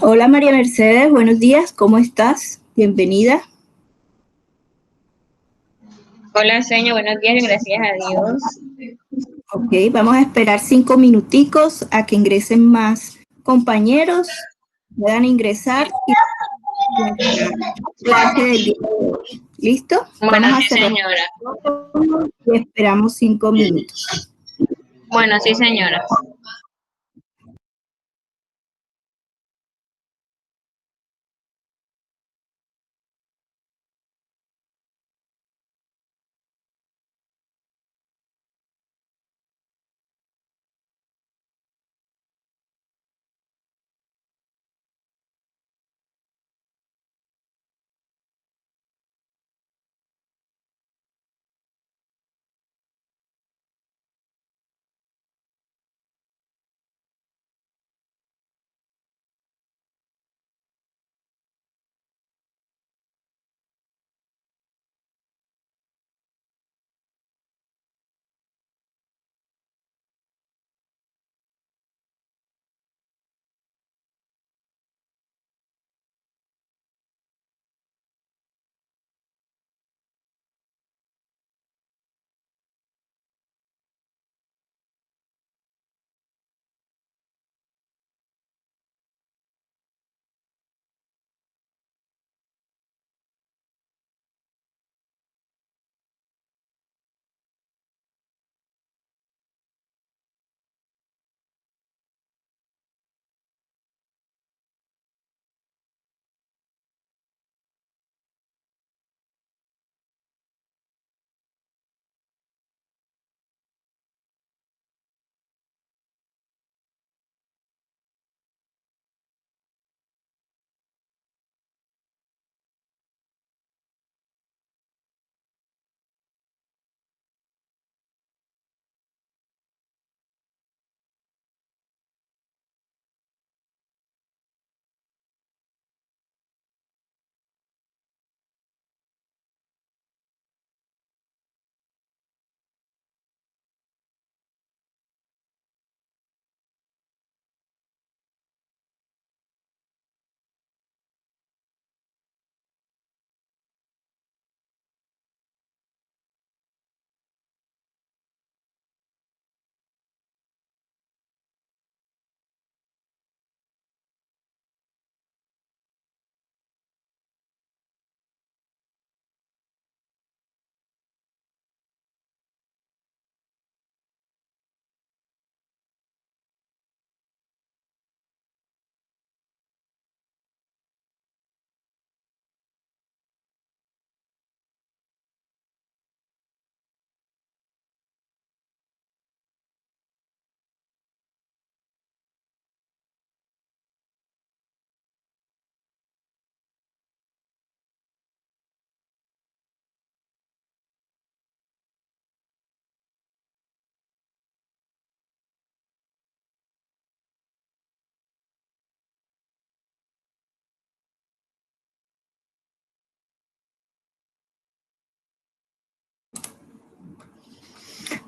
Hola María Mercedes, buenos días, ¿cómo estás? Bienvenida. Hola, señor, buenos días, gracias a Dios. Ok, vamos a esperar 5 minuticos a que ingresen más compañeros, puedan ingresar y nuestra clase del día de hoy. ¿Listo? Bueno, Vamos a sí, cerrar señora. y esperamos 5 minutos. Bueno, sí, señora.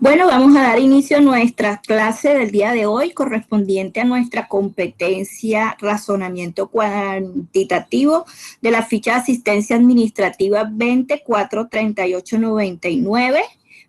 Bueno, vamos a dar inicio a nuestra clase del día de hoy correspondiente a nuestra competencia razonamiento cuantitativo de la ficha de asistencia administrativa 243899.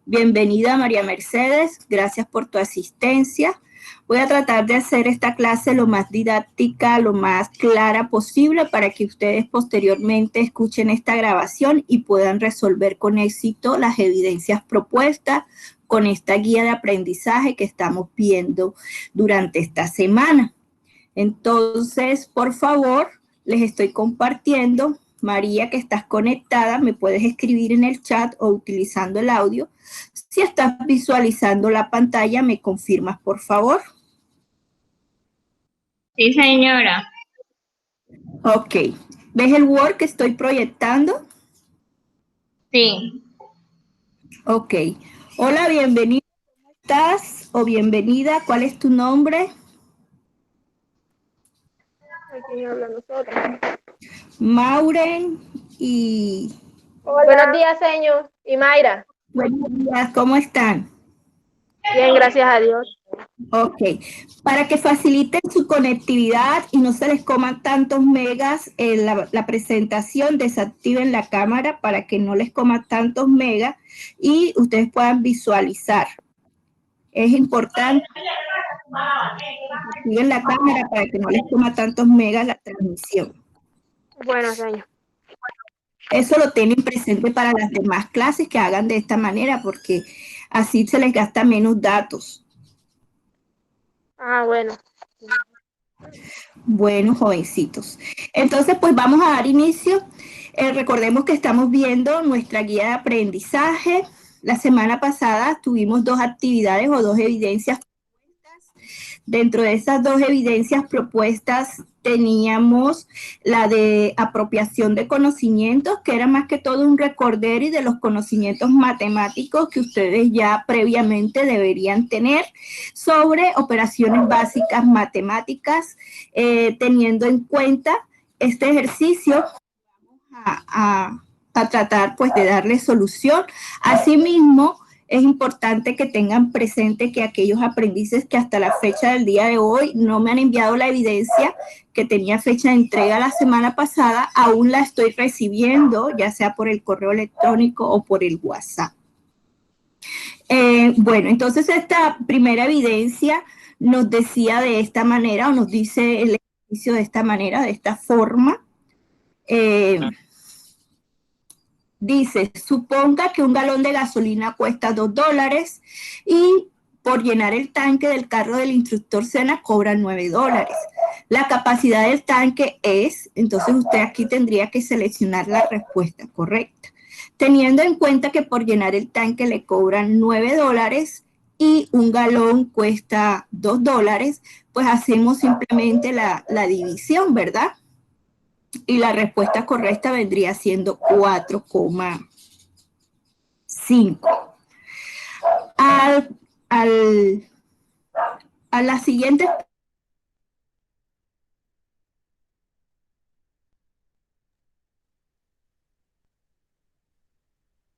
Bienvenida María Mercedes, gracias por tu asistencia. Voy a tratar de hacer esta clase lo más didáctica, lo más clara posible para que ustedes posteriormente escuchen esta grabación y puedan resolver con éxito las evidencias propuestas con esta guía de aprendizaje que estamos viendo durante esta semana. Entonces, por favor, les estoy compartiendo. María, que estás conectada, me puedes escribir en el chat o utilizando el audio. Si estás visualizando la pantalla, me confirmas, por favor. Sí, señora. Ok. ¿Ves el Word que estoy proyectando? Sí. Ok. Hola, bienvenida. ¿Cómo estás? O bienvenida. ¿Cuál es tu nombre? Aquí habla nosotros. Mauren y... Hola. Buenos días, señor. Y Mayra. Buenos días, ¿cómo están? Bien, gracias a Dios. Ok, para que faciliten su conectividad y no se les coman tantos megas en la presentación, desactiven la cámara para que no les coma tantos megas y ustedes puedan visualizar. Es importante que activen la cámara para que no les coma tantos megas la transmisión. Bueno, señor. Eso lo tienen presente para las demás clases que hagan de esta manera porque así se les gasta menos datos. Ah, bueno. Bueno, jovencitos. Entonces, pues vamos a dar inicio. Recordemos que estamos viendo nuestra guía de aprendizaje. La semana pasada tuvimos 2 actividades o 2 evidencias. Dentro de esas 2 evidencias propuestas teníamos la de apropiación de conocimientos, que era más que todo un recorderis de los conocimientos matemáticos que ustedes ya previamente deberían tener sobre operaciones básicas matemáticas, teniendo en cuenta este ejercicio a tratar pues de darle solución. Asimismo, es importante que tengan presente que aquellos aprendices que hasta la fecha del día de hoy no me han enviado la evidencia que tenía fecha de entrega la semana pasada, aún la estoy recibiendo, ya sea por el correo electrónico o por el WhatsApp. Bueno, entonces esta primera evidencia nos decía de esta manera, o nos dice el ejercicio de esta manera, de esta forma. Dice, suponga que un galón de gasolina cuesta $2 y por llenar el tanque del carro del instructor Sena cobran $9. La capacidad del tanque es, entonces usted aquí tendría que seleccionar la respuesta correcta. Teniendo en cuenta que por llenar el tanque le cobran $9 y un galón cuesta $2, pues hacemos simplemente la división, ¿verdad? Y la respuesta correcta vendría siendo 4,5. A la siguiente,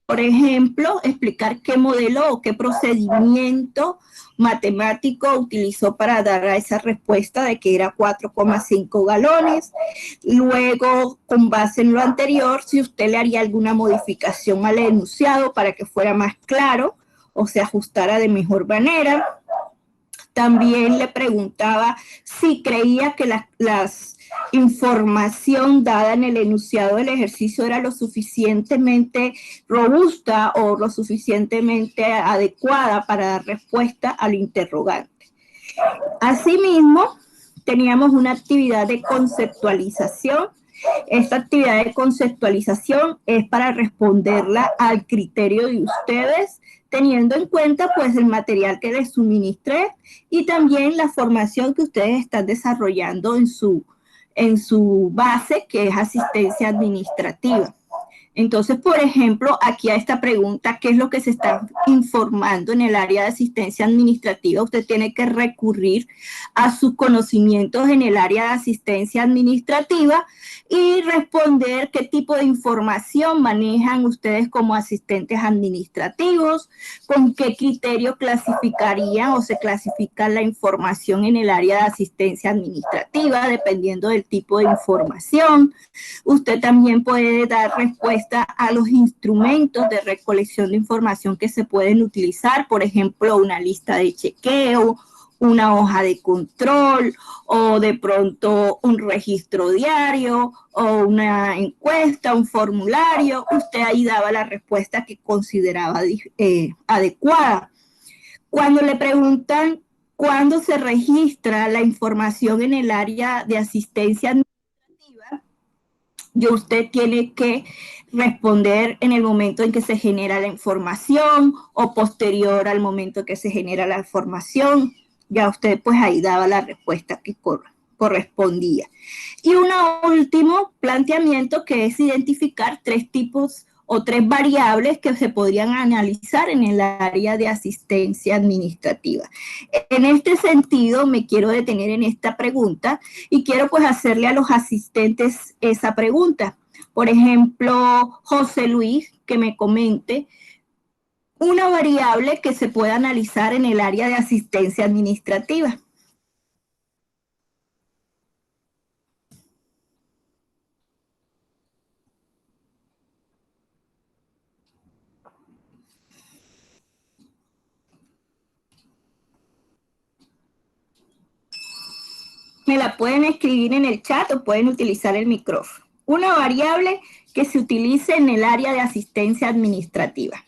por ejemplo, explicar qué modelo o qué procedimiento matemático utilizó para dar a esa respuesta de que era 4,5 galones. Luego, con base en lo anterior, si usted le haría alguna modificación al enunciado para que fuera más claro o se ajustara de mejor manera. También le preguntaba si creía que las información dada en el enunciado del ejercicio era lo suficientemente robusta o lo suficientemente adecuada para dar respuesta al interrogante. Asimismo, teníamos una actividad de conceptualización. Esta actividad de conceptualización es para responderla al criterio de ustedes, teniendo en cuenta pues el material que les suministré y también la formación que ustedes están desarrollando en su base, que es asistencia administrativa. Entonces, por ejemplo, aquí a esta pregunta, ¿qué es lo que se está informando en el área de asistencia administrativa? Usted tiene que recurrir a sus conocimientos en el área de asistencia administrativa y responder qué tipo de información manejan ustedes como asistentes administrativos, con qué criterio clasificarían o se clasifica la información en el área de asistencia administrativa, dependiendo del tipo de información. Usted también puede dar respuesta a los instrumentos de recolección de información que se pueden utilizar, por ejemplo, una lista de chequeo, una hoja de control o de pronto un registro diario o una encuesta, un formulario. Usted ahí daba la respuesta que consideraba adecuada. Cuando le preguntan cuándo se registra la información en el área de asistencia administrativa, usted tiene que responder en el momento en que se genera la información o posterior al momento que se genera la información. Ya usted pues ahí daba la respuesta que correspondía. Y un último planteamiento que es identificar 3 tipos o 3 variables que se podrían analizar en el área de asistencia administrativa. En este sentido, me quiero detener en esta pregunta y quiero pues hacerle a los asistentes esa pregunta. Por ejemplo, José Luis, que me comente una variable que se puede analizar en el área de asistencia administrativa. Me la pueden escribir en el chat o pueden utilizar el micrófono. Una variable que se utilice en el área de asistencia administrativa.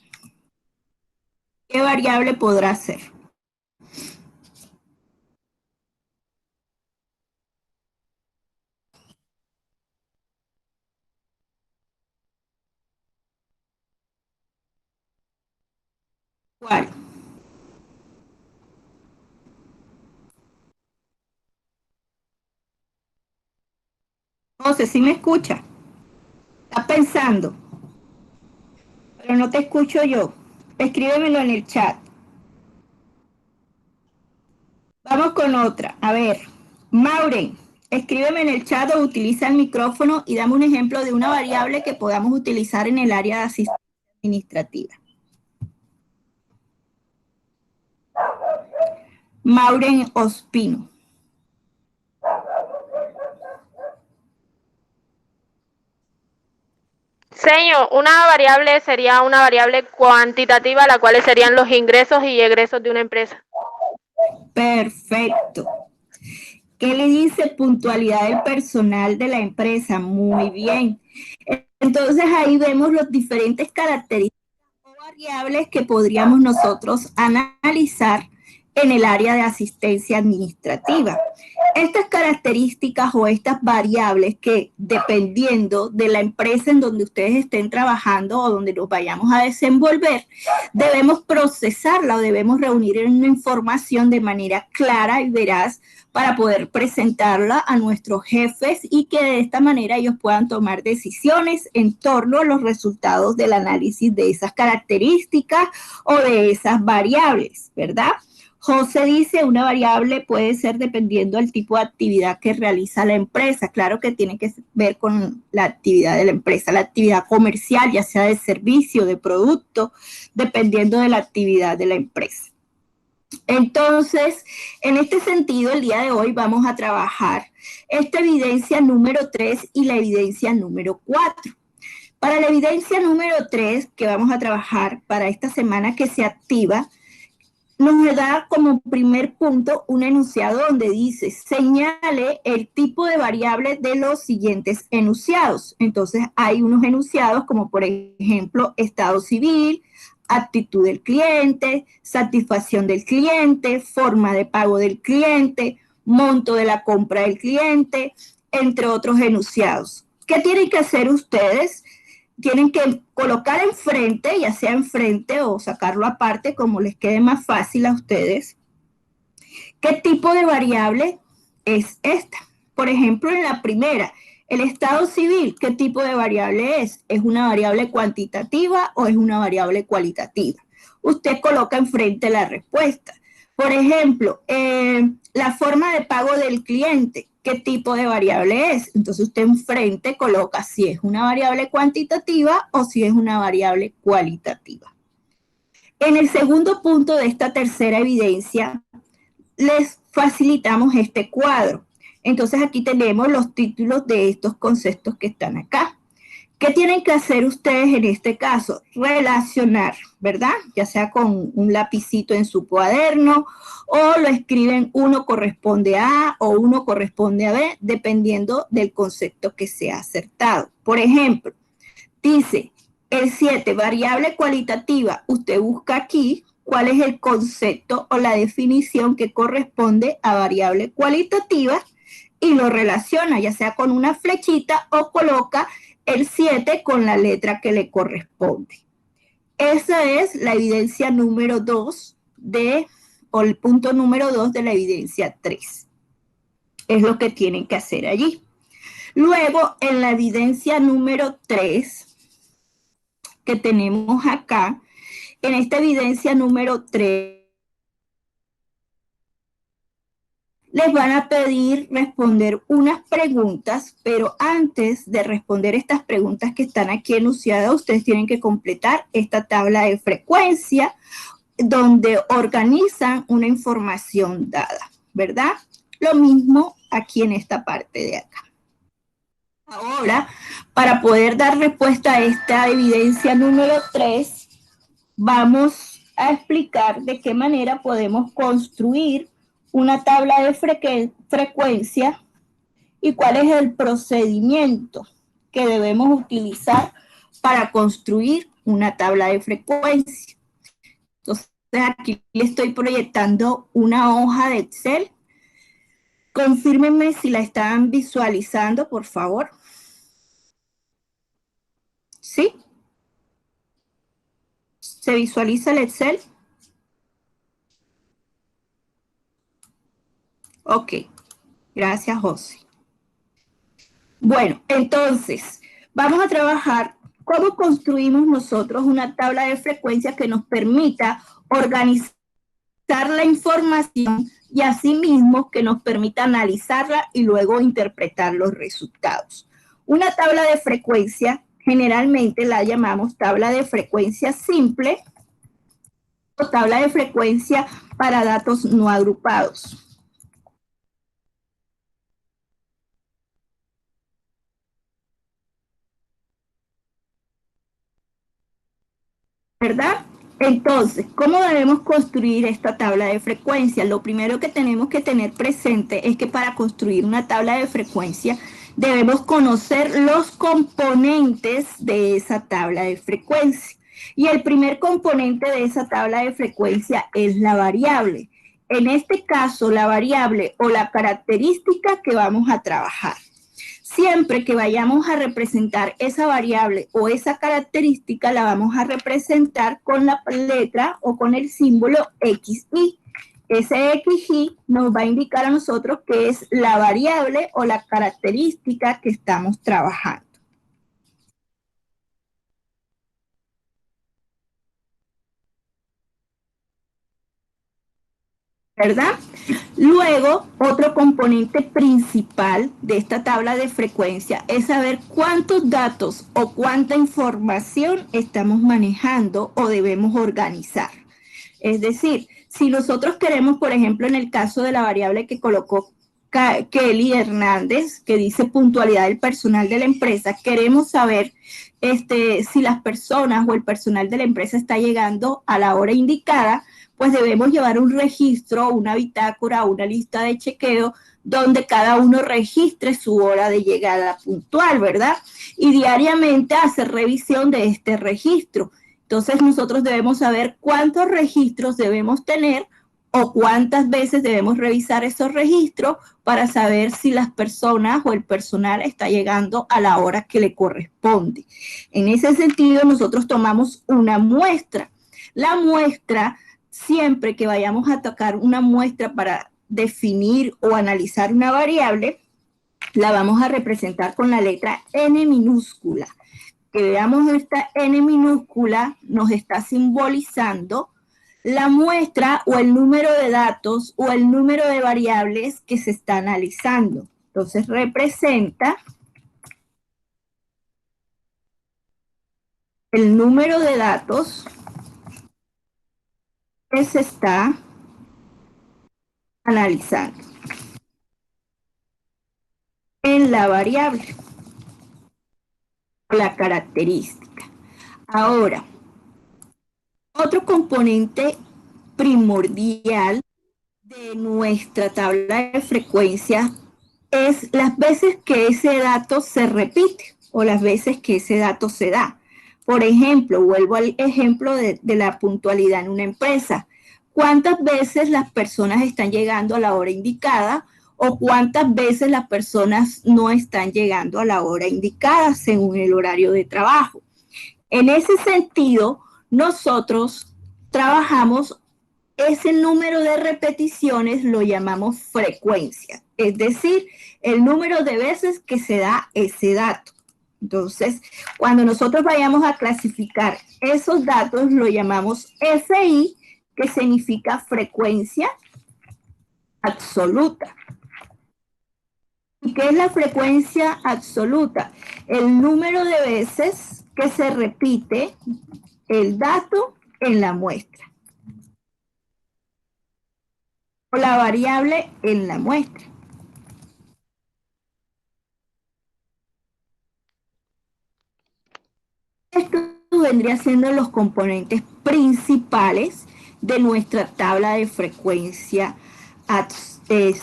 ¿Qué variable podrá ser? ¿Cuál? José, ¿sí me escucha? Está pensando, pero no te escucho yo. Escríbemelo en el chat. Vamos con otra. A ver, Maureen, escríbeme en el chat o utiliza el micrófono y dame un ejemplo de una variable que podamos utilizar en el área de asistencia administrativa. Maureen Ospino. Señor, una variable sería una variable cuantitativa, la cual serían los ingresos y egresos de una empresa. Perfecto. ¿Qué le dice puntualidad del personal de la empresa? Muy bien. Entonces ahí vemos las diferentes características o variables que podríamos nosotros analizar en el área de asistencia administrativa. Estas características o estas variables que dependiendo de la empresa en donde ustedes estén trabajando o donde nos vayamos a desenvolver, debemos procesarla o debemos reunir una información de manera clara y veraz para poder presentarla a nuestros jefes y que de esta manera ellos puedan tomar decisiones en torno a los resultados del análisis de esas características o de esas variables, ¿verdad? José dice, una variable puede ser dependiendo del tipo de actividad que realiza la empresa. Claro que tiene que ver con la actividad de la empresa, la actividad comercial, ya sea de servicio, de producto, dependiendo de la actividad de la empresa. Entonces, en este sentido, el día de hoy vamos a trabajar esta evidencia número 3 y la evidencia número 4. Para la evidencia número 3, que vamos a trabajar para esta semana que se activa, nos da como primer punto un enunciado donde dice, señale el tipo de variable de los siguientes enunciados. Entonces, hay unos enunciados como, por ejemplo, estado civil, actitud del cliente, satisfacción del cliente, forma de pago del cliente, monto de la compra del cliente, entre otros enunciados. ¿Qué tienen que hacer ustedes? Tienen que colocar enfrente, ya sea enfrente o sacarlo aparte, como les quede más fácil a ustedes. ¿Qué tipo de variable es esta? Por ejemplo, en la primera, el estado civil, ¿qué tipo de variable es? ¿Es una variable cuantitativa o es una variable cualitativa? Usted coloca enfrente la respuesta. Por ejemplo, la forma de pago del cliente, ¿qué tipo de variable es? Entonces usted enfrente coloca si es una variable cuantitativa o si es una variable cualitativa. En el segundo punto de esta tercera evidencia, les facilitamos este cuadro. Entonces aquí tenemos los títulos de estos conceptos que están acá. ¿Qué tienen que hacer ustedes en este caso? Relacionar, ¿verdad? Ya sea con un lapicito en su cuaderno o lo escriben uno corresponde a A o uno corresponde a B, dependiendo del concepto que sea acertado. Por ejemplo, dice el 7, variable cualitativa. Usted busca aquí cuál es el concepto o la definición que corresponde a variable cualitativa y lo relaciona, ya sea con una flechita o coloca el 7 con la letra que le corresponde. Esa es la evidencia número 2 o el punto número 2 de la evidencia 3. Es lo que tienen que hacer allí. Luego, en la evidencia número 3 que tenemos acá, en esta evidencia número 3, les van a pedir responder unas preguntas, pero antes de responder estas preguntas que están aquí enunciadas, ustedes tienen que completar esta tabla de frecuencia donde organizan una información dada, ¿verdad? Lo mismo aquí en esta parte de acá. Ahora, para poder dar respuesta a esta evidencia número 3, vamos a explicar de qué manera podemos construir una tabla de frecuencia y cuál es el procedimiento que debemos utilizar para construir una tabla de frecuencia. Entonces, aquí le estoy proyectando una hoja de Excel. Confírmenme si la están visualizando, por favor. ¿Sí? ¿Se visualiza el Excel? Ok. Gracias, José. Bueno, entonces, vamos a trabajar cómo construimos nosotros una tabla de frecuencia que nos permita organizar la información y asimismo que nos permita analizarla y luego interpretar los resultados. Una tabla de frecuencia generalmente la llamamos tabla de frecuencia simple o tabla de frecuencia para datos no agrupados. ¿Verdad? Entonces, ¿cómo debemos construir esta tabla de frecuencia? Lo primero que tenemos que tener presente es que para construir una tabla de frecuencia debemos conocer los componentes de esa tabla de frecuencia. Y el primer componente de esa tabla de frecuencia es la variable. En este caso, la variable o la característica que vamos a trabajar. Siempre que vayamos a representar esa variable o esa característica, la vamos a representar con la letra o con el símbolo XY. Ese XY nos va a indicar a nosotros que es la variable o la característica que estamos trabajando. ¿Verdad? Luego, otro componente principal de esta tabla de frecuencia es saber cuántos datos o cuánta información estamos manejando o debemos organizar. Es decir, si nosotros queremos, por ejemplo, en el caso de la variable que colocó Kelly Hernández, que dice puntualidad del personal de la empresa, queremos saber si las personas o el personal de la empresa está llegando a la hora indicada, pues debemos llevar un registro, una bitácora, una lista de chequeo, donde cada uno registre su hora de llegada puntual, ¿verdad? Y diariamente hacer revisión de este registro. Entonces nosotros debemos saber cuántos registros debemos tener o cuántas veces debemos revisar esos registros para saber si las personas o el personal está llegando a la hora que le corresponde. En ese sentido, nosotros tomamos una muestra. La muestra, siempre que vayamos a tocar una muestra para definir o analizar una variable, la vamos a representar con la letra N minúscula. Que veamos esta N minúscula nos está simbolizando la muestra o el número de datos o el número de variables que se está analizando. Entonces representa el número de datos que se está analizando en la variable, la característica. Ahora, otro componente primordial de nuestra tabla de frecuencia es las veces que ese dato se repite o las veces que ese dato se da. Por ejemplo, vuelvo al ejemplo de la puntualidad en una empresa. ¿Cuántas veces las personas están llegando a la hora indicada o cuántas veces las personas no están llegando a la hora indicada según el horario de trabajo? En ese sentido, nosotros trabajamos ese número de repeticiones, lo llamamos frecuencia, es decir, el número de veces que se da ese dato. Entonces, cuando nosotros vayamos a clasificar esos datos, lo llamamos FI, que significa frecuencia absoluta. ¿Y qué es la frecuencia absoluta? El número de veces que se repite el dato en la muestra. O la variable en la muestra. Esto vendría siendo los componentes principales de nuestra tabla de frecuencia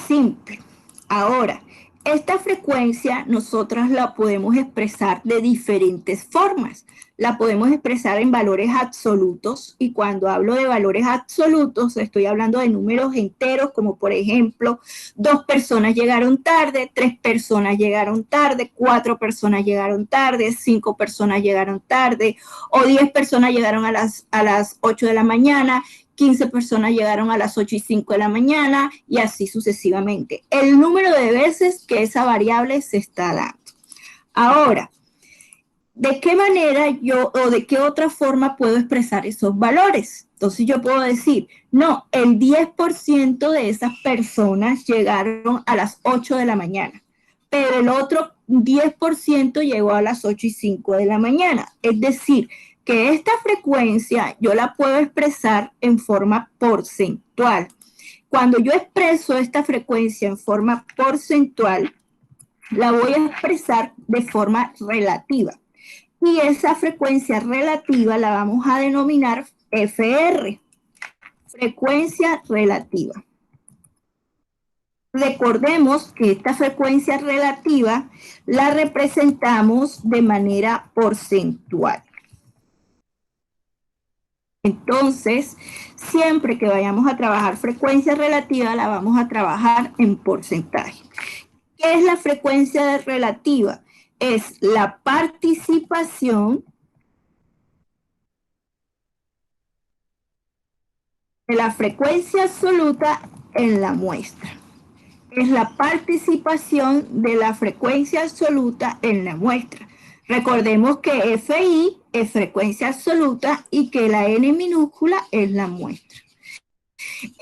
simple. Ahora, esta frecuencia nosotros la podemos expresar de diferentes formas. La podemos expresar en valores absolutos, y cuando hablo de valores absolutos estoy hablando de números enteros, como por ejemplo 2 personas llegaron tarde, 3 personas llegaron tarde, 4 personas llegaron tarde, 5 personas llegaron tarde, o 10 personas llegaron a las 8 de la mañana, 15 personas llegaron a las 8:05 de la mañana, y así sucesivamente. El número de veces que esa variable se está dando. Ahora, ¿de qué manera yo o de qué otra forma puedo expresar esos valores? Entonces yo puedo decir, no, el 10% de esas personas llegaron a las 8 de la mañana, pero el otro 10% llegó a las 8:05 de la mañana. Es decir, que esta frecuencia yo la puedo expresar en forma porcentual. Cuando yo expreso esta frecuencia en forma porcentual, la voy a expresar de forma relativa. Y esa frecuencia relativa la vamos a denominar FR, frecuencia relativa. Recordemos que esta frecuencia relativa la representamos de manera porcentual. Entonces, siempre que vayamos a trabajar frecuencia relativa, la vamos a trabajar en porcentaje. ¿Qué es la frecuencia relativa? Es la participación de la frecuencia absoluta en la muestra. Es la participación de la frecuencia absoluta en la muestra. Recordemos que FI es frecuencia absoluta y que la N minúscula es la muestra.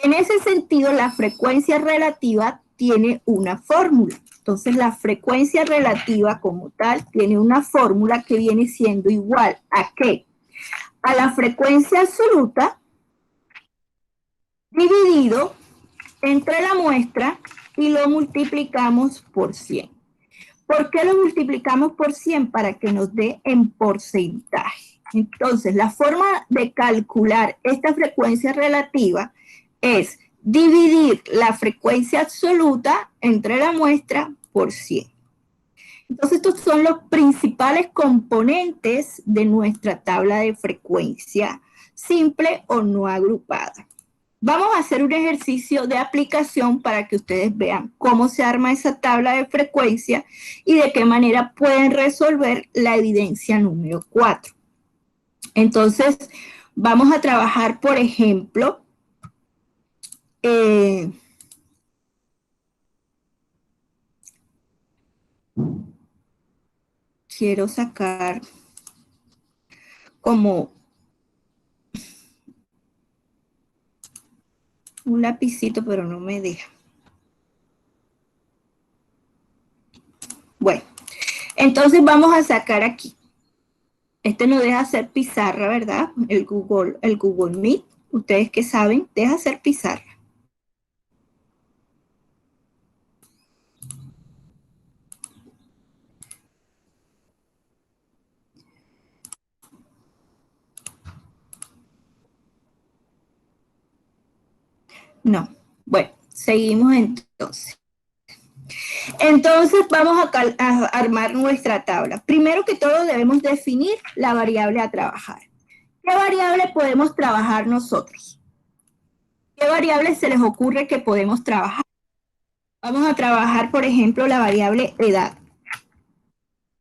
En ese sentido, la frecuencia relativa tiene una fórmula. Entonces, la frecuencia relativa como tal tiene una fórmula que viene siendo igual a ¿qué? A la frecuencia absoluta dividido entre la muestra y lo multiplicamos por 100. ¿Por qué lo multiplicamos por 100? Para que nos dé en porcentaje. Entonces, la forma de calcular esta frecuencia relativa es dividir la frecuencia absoluta entre la muestra por 100. Entonces, estos son los principales componentes de nuestra tabla de frecuencia simple o no agrupada. Vamos a hacer un ejercicio de aplicación para que ustedes vean cómo se arma esa tabla de frecuencia y de qué manera pueden resolver la evidencia número 4. Entonces, vamos a trabajar, por ejemplo, quiero sacar como un lapicito, pero no me deja. Bueno, entonces vamos a sacar aquí. Este no deja hacer pizarra, ¿verdad? El Google Meet, ustedes que saben, deja hacer pizarra. No. Bueno, seguimos entonces. Entonces vamos a armar nuestra tabla. Primero que todo debemos definir la variable a trabajar. ¿Qué variable podemos trabajar nosotros? ¿Qué variable se les ocurre que podemos trabajar? Vamos a trabajar, por ejemplo, la variable edad.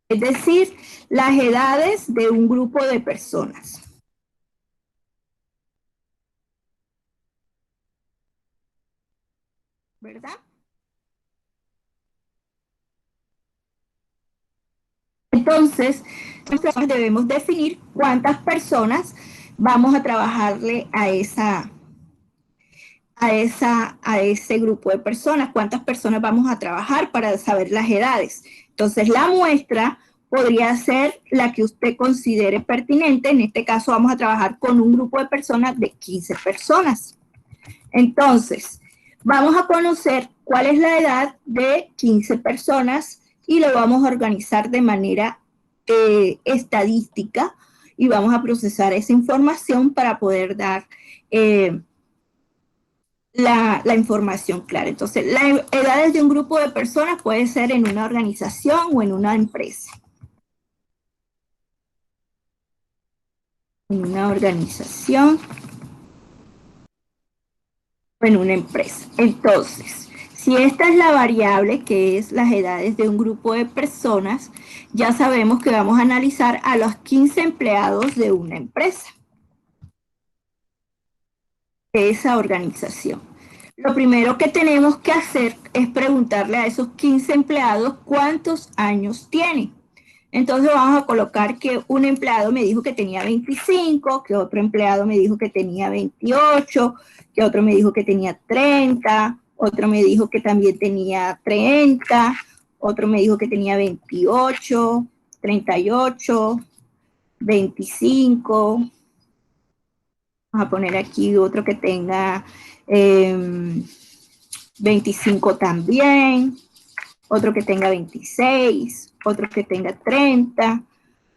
Es decir, las edades de un grupo de personas. ¿Verdad? Entonces, nosotros debemos definir cuántas personas vamos a trabajarle a a ese grupo de personas, cuántas personas vamos a trabajar para saber las edades. Entonces, la muestra podría ser la que usted considere pertinente. En este caso, vamos a trabajar con un grupo de personas de 15 personas. Entonces, vamos a conocer cuál es la edad de 15 personas y lo vamos a organizar de manera estadística y vamos a procesar esa información para poder dar la información clara. Entonces, las edades de un grupo de personas puede ser en una organización o en una empresa. En una organización o en una empresa. Entonces, si esta es la variable que es las edades de un grupo de personas, ya sabemos que vamos a analizar a los 15 empleados de una empresa. Esa organización. Lo primero que tenemos que hacer es preguntarle a esos 15 empleados cuántos años tienen. Entonces vamos a colocar que un empleado me dijo que tenía 25, que otro empleado me dijo que tenía 28, que otro me dijo que tenía 30, otro me dijo que también tenía 30, otro me dijo que tenía 28, 38, 25. Vamos a poner aquí otro que tenga 25 también, otro que tenga 26, otro que tenga 30,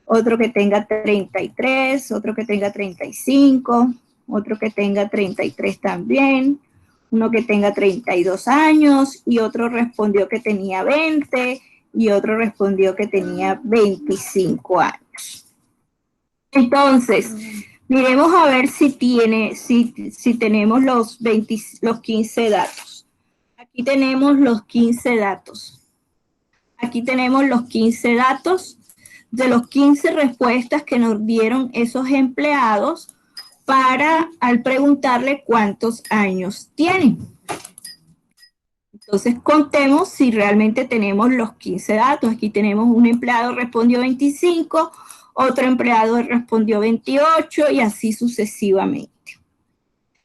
otro que tenga 33, otro que tenga 35, otro que tenga 33 también, uno que tenga 32 años y otro respondió que tenía 20 y otro respondió que tenía 25 años. Entonces, miremos a ver si tenemos los 15 datos. Aquí tenemos los 15 datos. Aquí tenemos los 15 datos de los 15 respuestas que nos dieron esos empleados al preguntarle cuántos años tienen. Entonces, contemos si realmente tenemos los 15 datos. Aquí tenemos un empleado respondió 25, otro empleado respondió 28 y así sucesivamente.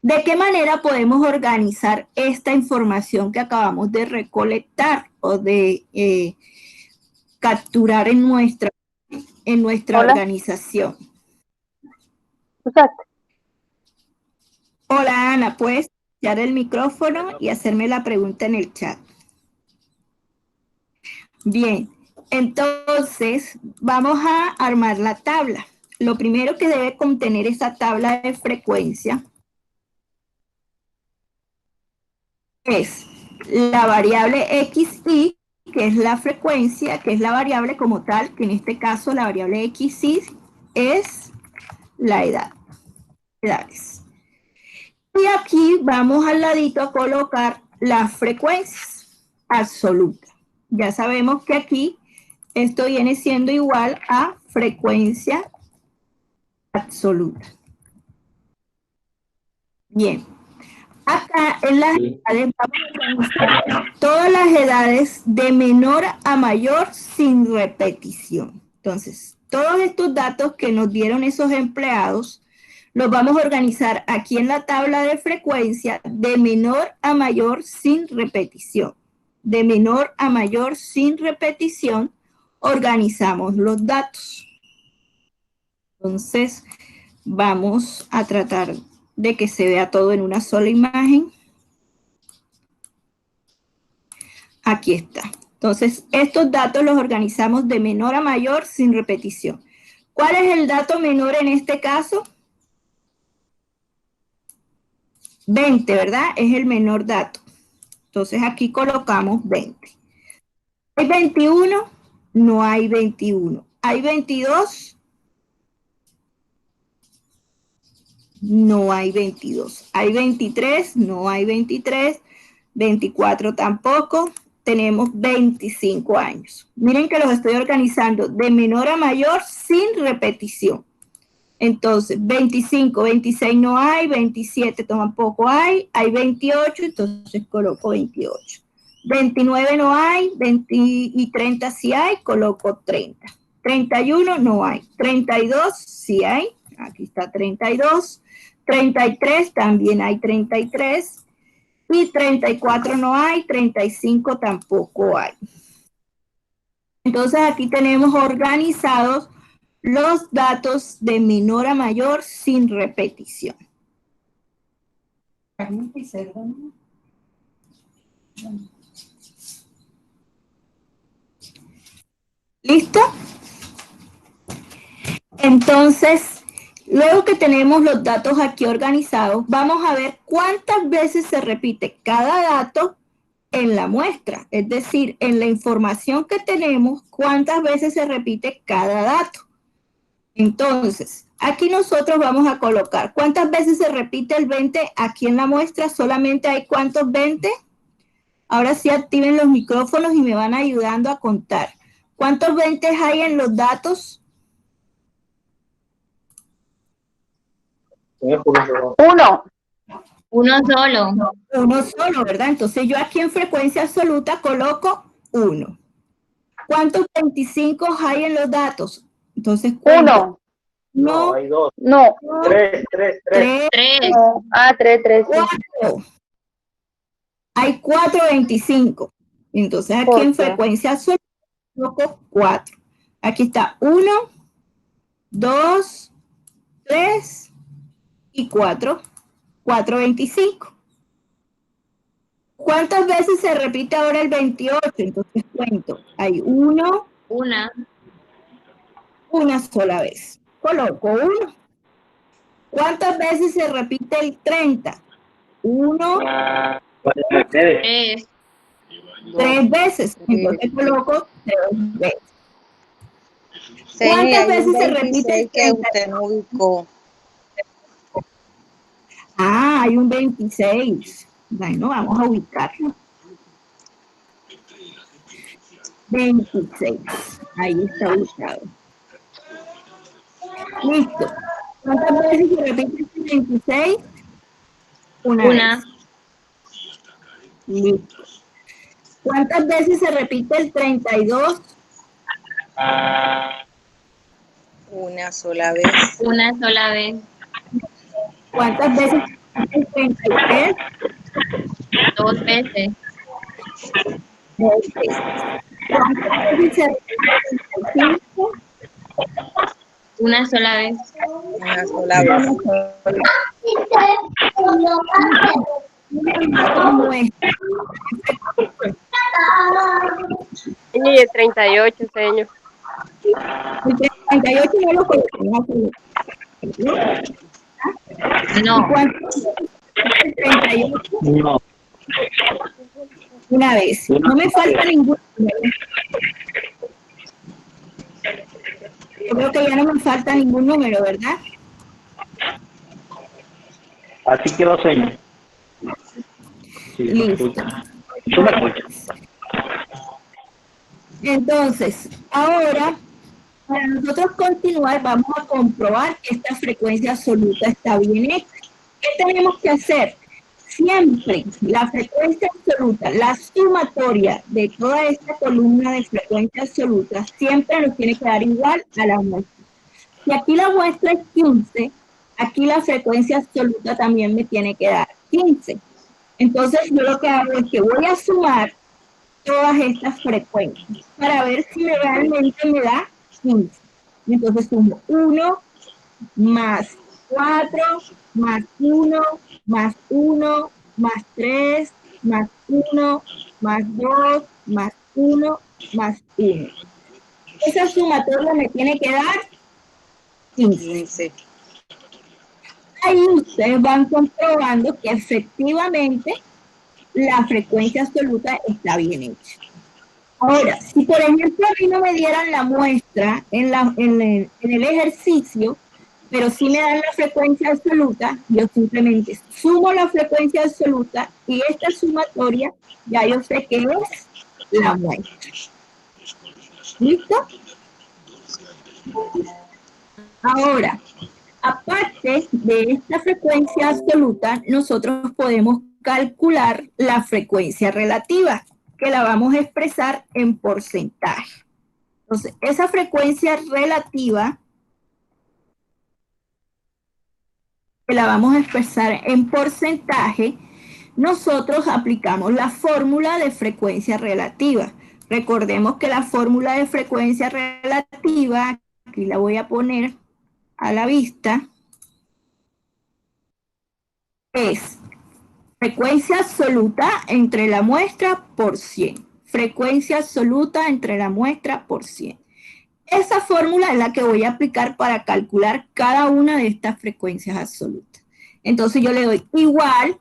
¿De qué manera podemos organizar esta información que acabamos de recolectar o de capturar en nuestra organización? Exacto. Hola, Ana, ¿puedes dar el micrófono y hacerme la pregunta en el chat? Bien, entonces vamos a armar la tabla. Lo primero que debe contener esa tabla de frecuencia es la variable XY, que es la frecuencia, que es la variable como tal, que en este caso la variable XY es la edad. Edades. Y aquí vamos al ladito a colocar las frecuencias absolutas. Ya sabemos que aquí esto viene siendo igual a frecuencia absoluta. Bien. Acá en las edades vamos a organizar todas las edades de menor a mayor sin repetición. Entonces, todos estos datos que nos dieron esos empleados los vamos a organizar aquí en la tabla de frecuencia de menor a mayor sin repetición. De menor a mayor sin repetición, organizamos los datos. Entonces, vamos a tratar de que se vea todo en una sola imagen. Aquí está. Entonces, estos datos los organizamos de menor a mayor sin repetición. ¿Cuál es el dato menor en este caso? 20, ¿verdad? Es el menor dato. Entonces aquí colocamos 20. ¿Hay 21? No hay 21. ¿Hay 22? No hay 22. ¿Hay 23? No hay 23. 24 tampoco. Tenemos 25 años. Miren que los estoy organizando de menor a mayor sin repetición. Entonces, 25, 26 no hay, 27 tampoco hay 28, entonces coloco 28. 29 no hay, 20 y 30 sí hay, coloco 30. 31 no hay, 32 sí hay, aquí está 32. 33 también hay 33. Y 34 no hay, 35 tampoco hay. Entonces aquí tenemos organizados los datos de menor a mayor sin repetición. ¿Listo? Entonces, luego que tenemos los datos aquí organizados, vamos a ver cuántas veces se repite cada dato en la muestra. Es decir, en la información que tenemos, cuántas veces se repite cada dato. Entonces, aquí nosotros vamos a colocar cuántas veces se repite el 20 aquí en la muestra. Solamente hay cuántos 20. Ahora sí activen los micrófonos y me van ayudando a contar. ¿Cuántos 20 hay en los datos? Uno. Uno solo. Uno solo, ¿verdad? Entonces yo aquí en frecuencia absoluta coloco 1. ¿Cuántos 25 hay en los datos? Entonces cuento. Uno. No, hay dos. No. Tres. 3. No. Ah, tres. 4. Hay 4 25. Entonces aquí en Ocho. frecuencia absoluta coloco 4. Aquí está 1, 2, 3 y 4. 4, 25. ¿Cuántas veces se repite ahora el 28? Entonces cuento. Hay 1, una sola vez. Coloco 1. ¿Cuántas veces se repite el 30? 1, 3. 3 veces. Entonces coloco 3 veces. ¿Cuántas veces se repite el 30? Que usted no ubicó. Ah, hay un 26. Bueno, vamos a ubicarlo. 26. Ahí está ubicado. Listo. ¿Cuántas veces se repite el 26? Una vez. Listo. ¿Cuántas veces se repite el 32? Una sola vez. Una sola vez. ¿Cuántas veces se repite el 33? 2 veces. 2 veces. ¿Cuántas veces se repite el 35? Una sola vez. Una sola vez. ¿Cómo es? Y el 38, señor. El 38 no lo colocamos. No. ¿Cuánto? El 38. No. Una vez. No me falta ningún número. Yo creo que ya no me falta ningún número, ¿verdad? Así quedó, señor. Sí, Listo. ¿Tú me escuchas? Entonces, ahora, para nosotros continuar, vamos a comprobar que esta frecuencia absoluta está bien hecha. ¿Qué tenemos que hacer? Siempre la frecuencia absoluta, la sumatoria de toda esta columna de frecuencia absoluta, siempre nos tiene que dar igual a la muestra. Si aquí la muestra es 15, aquí la frecuencia absoluta también me tiene que dar 15. Entonces yo lo que hago es que voy a sumar todas estas frecuencias para ver si realmente me da 15. Entonces sumo 1 más 4 más 1 más 1 más 3 más 1 más 2 más 1 más 1. Esa sumatoria me tiene que dar 15. 15. Ahí ustedes van comprobando que efectivamente la frecuencia absoluta está bien hecha. Ahora, si por ejemplo a mí no me dieran la muestra en el ejercicio, pero sí me dan la frecuencia absoluta, yo simplemente sumo la frecuencia absoluta y esta sumatoria ya yo sé que es la muestra. ¿Listo? Ahora, aparte de esta frecuencia absoluta, nosotros podemos calcular la frecuencia relativa, que la vamos a expresar en porcentaje. Entonces, esa frecuencia relativa, que la vamos a expresar en porcentaje, nosotros aplicamos la fórmula de frecuencia relativa. Recordemos que la fórmula de frecuencia relativa, aquí la voy a poner a la vista, es frecuencia absoluta entre la muestra por 100. Frecuencia absoluta entre la muestra por 100. Esa fórmula es la que voy a aplicar para calcular cada una de estas frecuencias absolutas. Entonces yo le doy igual,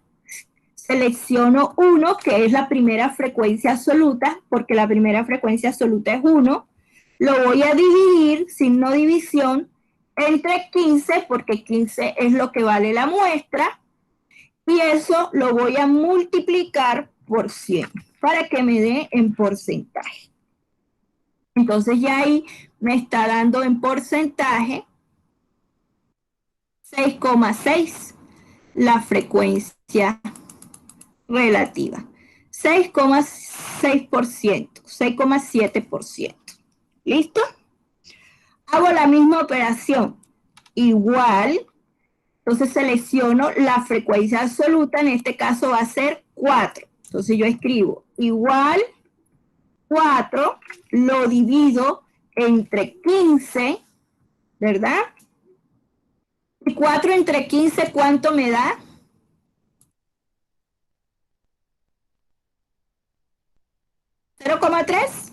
selecciono 1, que es la primera frecuencia absoluta, porque la primera frecuencia absoluta es 1. Lo voy a dividir, signo de división, entre 15, porque 15 es lo que vale la muestra, y eso lo voy a multiplicar por 100, para que me dé en porcentaje. Entonces ya ahí me está dando en porcentaje 6,6 la frecuencia relativa. 6,6%, 6,7%. ¿Listo? Hago la misma operación. Igual, entonces selecciono la frecuencia absoluta, en este caso va a ser 4. Entonces yo escribo igual 4, lo divido entre 15, ¿verdad? Y 4 entre 15, ¿cuánto me da? 0,3.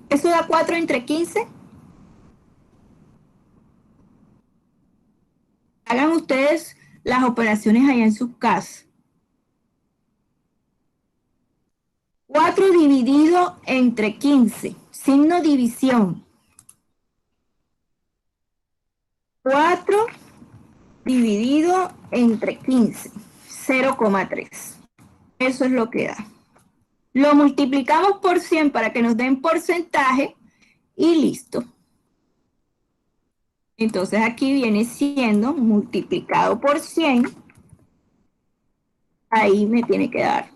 ¿Eso da 4 entre 15? Hagan ustedes las operaciones allá en sus casas. 4 dividido entre 15, signo división. 4 dividido entre 15, 0,3. Eso es lo que da. Lo multiplicamos por 100 para que nos den porcentaje y listo. Entonces aquí viene siendo multiplicado por 100. Ahí me tiene que dar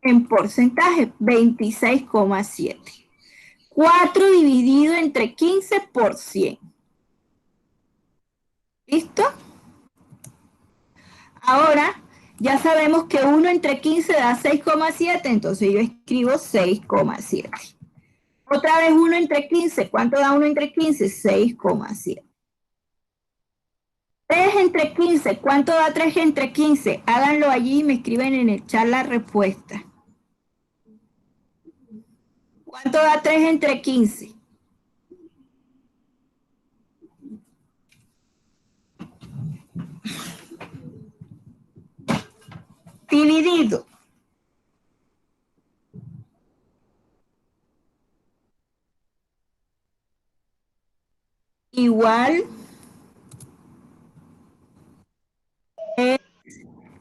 en porcentaje 26,7. 4 dividido entre 15 por 100. ¿Listo? Ahora ya sabemos que 1 entre 15 da 6,7, entonces yo escribo 6,7. Otra vez 1 entre 15, ¿cuánto da 1 entre 15? 6,7. 3 entre 15, ¿cuánto da 3 entre 15? Háganlo allí y me escriben en el chat la respuesta. ¿Cuánto da 3 entre 15? Dividido. Igual es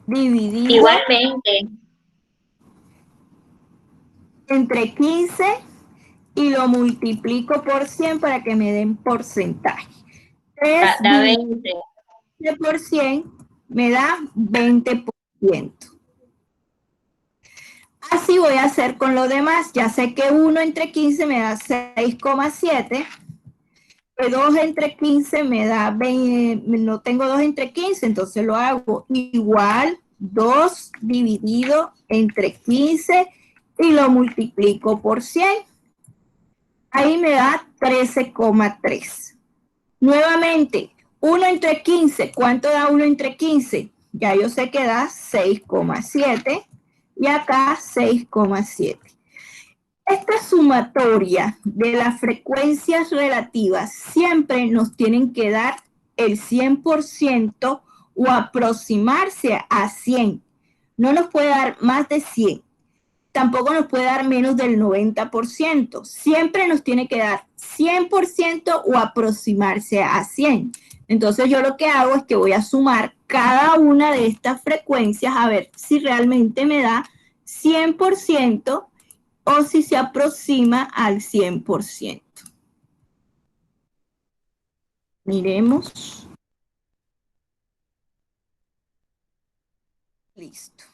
dividido Igualmente. entre 15 y lo multiplico por 100 para que me den porcentaje. 3 Da dividido 20. por 100 me da 20%. Así voy a hacer con lo demás. Ya sé que 1 entre 15 me da 6,7. Que 2 entre 15 me da 20. No tengo 2 entre 15, entonces lo hago igual 2 dividido entre 15 y lo multiplico por 100. Ahí me da 13,3. Nuevamente, 1 entre 15. ¿Cuánto da 1 entre 15? Ya yo sé que da 6,7 y acá 6,7. Esta sumatoria de las frecuencias relativas siempre nos tienen que dar el 100% o aproximarse a 100. No nos puede dar más de 100. Tampoco nos puede dar menos del 90%. Siempre nos tiene que dar 100% o aproximarse a 100. Entonces yo lo que hago es que voy a sumar cada una de estas frecuencias a ver si realmente me da 100% o si se aproxima al 100%. Miremos. Listo.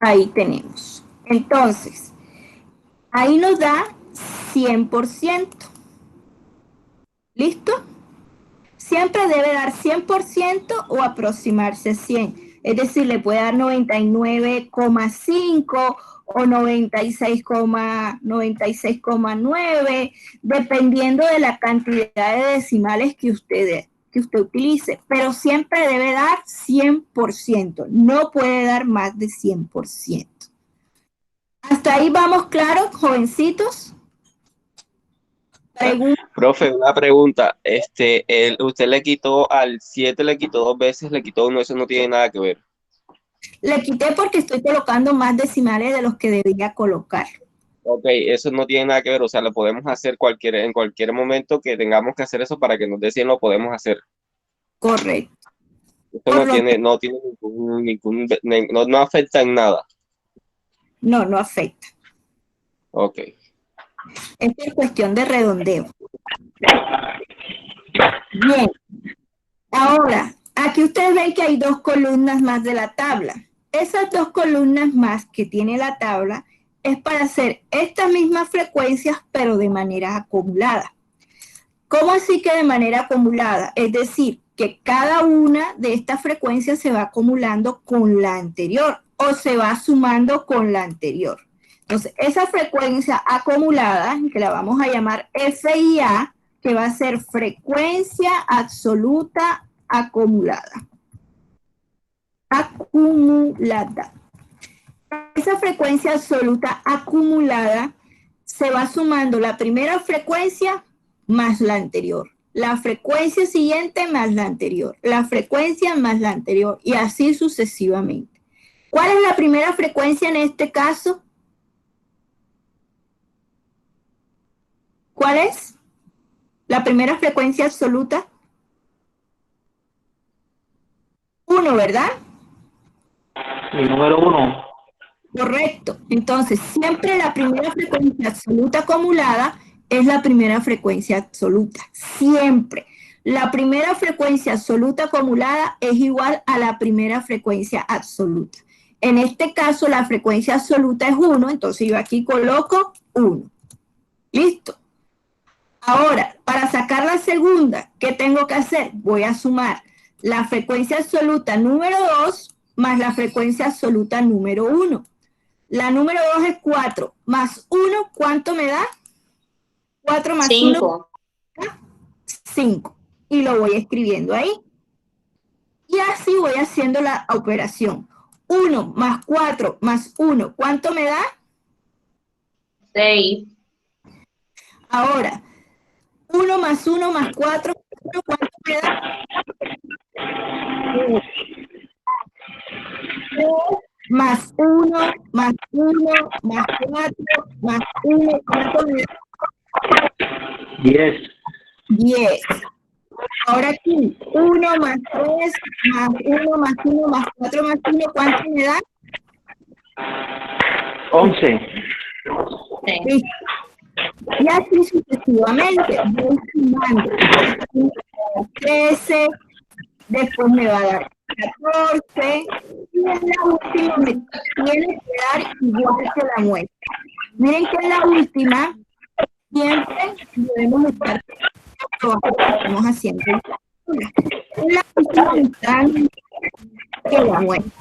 Ahí tenemos. Entonces, ahí nos da 100%. ¿Listo? Siempre debe dar 100% o aproximarse a 100. Es decir, le puede dar 99,5 o 96,9, dependiendo de la cantidad de decimales que usted utilice. Pero siempre debe dar 100%. No puede dar más de 100%. ¿Hasta ahí vamos claros, jovencitos? Profe, una pregunta. Usted le quitó al 7, le quitó 2 veces, le quitó 1, eso no tiene nada que ver. Le quité porque estoy colocando más decimales de los que debería colocar. Ok, eso no tiene nada que ver, o sea, lo podemos hacer en cualquier momento que tengamos que hacer eso para que nos dé 100, lo podemos hacer. Correcto. Esto no tiene no afecta en nada. No, no afecta. Ok. Esto es cuestión de redondeo. Bien. Ahora, aquí ustedes ven que hay 2 columnas más de la tabla. Esas 2 columnas más que tiene la tabla es para hacer estas mismas frecuencias, pero de manera acumulada. ¿Cómo así que de manera acumulada? Es decir, que cada una de estas frecuencias se va acumulando con la anterior o se va sumando con la anterior. Entonces, esa frecuencia acumulada, que la vamos a llamar FIA, que va a ser frecuencia absoluta acumulada. Acumulada. Esa frecuencia absoluta acumulada se va sumando la primera frecuencia más la anterior, la frecuencia siguiente más la anterior, la frecuencia más la anterior y así sucesivamente. ¿Cuál es la primera frecuencia en este caso? ¿Cuál es la primera frecuencia absoluta? 1, ¿verdad? El número 1. Correcto. Entonces, siempre la primera frecuencia absoluta acumulada es la primera frecuencia absoluta. Siempre. La primera frecuencia absoluta acumulada es igual a la primera frecuencia absoluta. En este caso, la frecuencia absoluta es 1, entonces yo aquí coloco 1. ¿Listo? Ahora, para sacar la segunda, ¿qué tengo que hacer? Voy a sumar la frecuencia absoluta número 2 más la frecuencia absoluta número 1. La número 2 es 4 más 1, ¿cuánto me da? 4 más 5. 1, 5. Y lo voy escribiendo ahí. Y así voy haciendo la operación. 1 más 4 más 1, ¿cuánto me da? 6. Ahora, 1 más 1 más 4, ¿cuánto me da? 3 más 1 más 1 más 4 más 1, ¿cuánto me da? 10. 10. Ahora aquí, 1 más 3 más 1 más 1 más 4 más 1, ¿cuánto me da? 11. Sí. Y así sucesivamente, voy sumando. 13, después me va a dar 14, y en la última me tiene que dar igual que la muestra. Miren que en la última siempre debemos estar estamos haciendo en la última mitad que la muestra.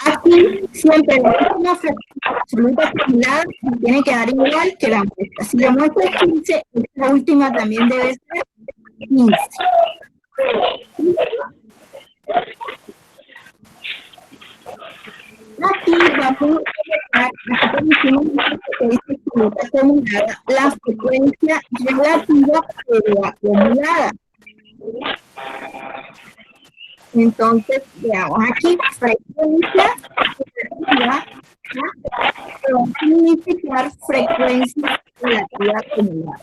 Aquí siempre la última frecuencia absoluta acumulada tiene que dar igual que la muestra. Si la muestra es 15, esta última también debe ser 15. Aquí vamos a colocar la frecuencia relativa de la acumulada. Entonces, veamos aquí, frecuencia relativa va a significar frecuencia relativa acumulada.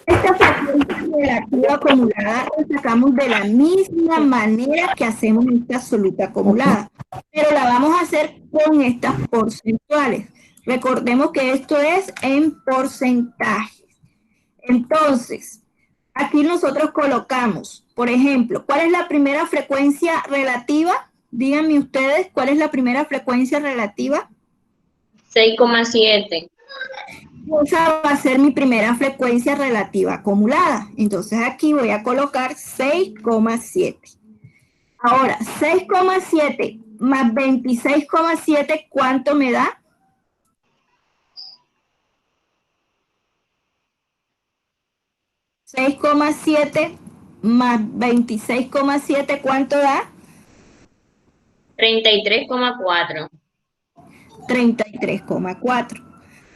Esta frecuencia relativa acumulada la sacamos de la misma manera que hacemos esta absoluta acumulada, pero la vamos a hacer con estas porcentuales. Recordemos que esto es en porcentajes. Entonces, Aquí nosotros colocamos, por ejemplo, ¿cuál es la primera frecuencia relativa? Díganme ustedes, ¿cuál es la primera frecuencia relativa? 6,7. Esa va a ser mi primera frecuencia relativa acumulada. Entonces aquí voy a colocar 6,7. Ahora, 6,7 más 26,7, ¿cuánto me da? 6,7 más 26,7, ¿cuánto da? 33,4. 33,4.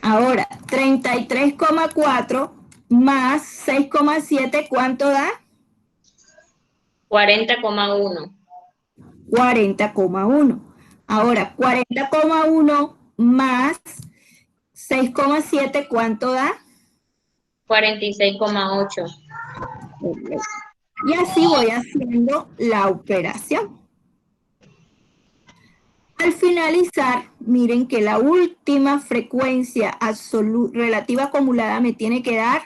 Ahora, 33,4 más 6,7, ¿cuánto da? 40,1. 40,1. Ahora, 40,1 más 6,7, ¿cuánto da? 46,8. Y así voy haciendo la operación. Al finalizar, miren que la última frecuencia relativa acumulada me tiene que dar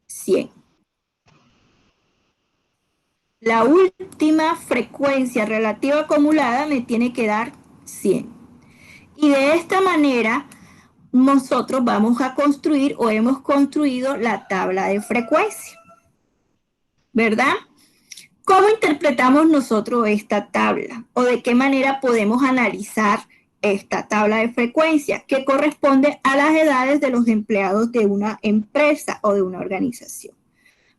100. La última frecuencia relativa acumulada me tiene que dar 100. Y de esta manera, nosotros vamos a construir o hemos construido la tabla de frecuencia, ¿verdad? ¿Cómo interpretamos nosotros esta tabla? ¿O de qué manera podemos analizar esta tabla de frecuencia que corresponde a las edades de los empleados de una empresa o de una organización?